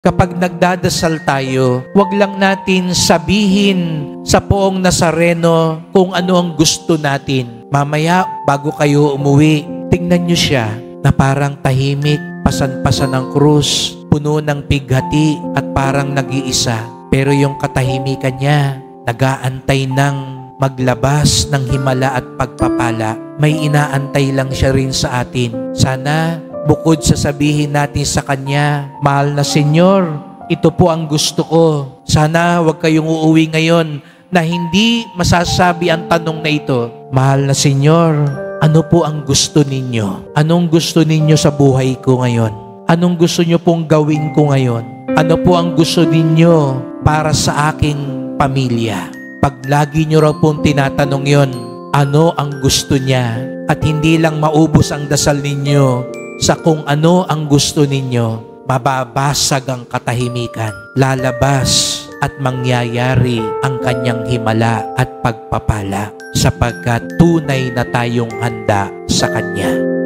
Kapag nagdadasal tayo, wag lang natin sabihin sa poong Nazareno kung ano ang gusto natin. Mamaya, bago kayo umuwi, tingnan nyo siya na parang tahimik, pasan-pasan ng krus, puno ng pighati at parang nag-iisa. Pero yung katahimikan niya, nag-aantay ng maglabas ng himala at pagpapala. May inaantay lang siya rin sa atin. Sana bukod sa sabihin natin sa Kanya, "Mahal na Senyor, ito po ang gusto ko." Sana wag kayong uuwi ngayon na hindi masasabi ang tanong na ito, "Mahal na Senyor, ano po ang gusto ninyo? Anong gusto ninyo sa buhay ko ngayon? Anong gusto nyo pong gawin ko ngayon? Ano po ang gusto ninyo para sa aking pamilya?" Pag lagi nyo raw pong tinatanong yon, ano ang gusto niya, at hindi lang maubos ang dasal ninyo sa kung ano ang gusto ninyo, mababasag ang katahimikan, lalabas at mangyayari ang kanyang himala at pagpapala sapagkat tunay na tayong handa sa Kanya.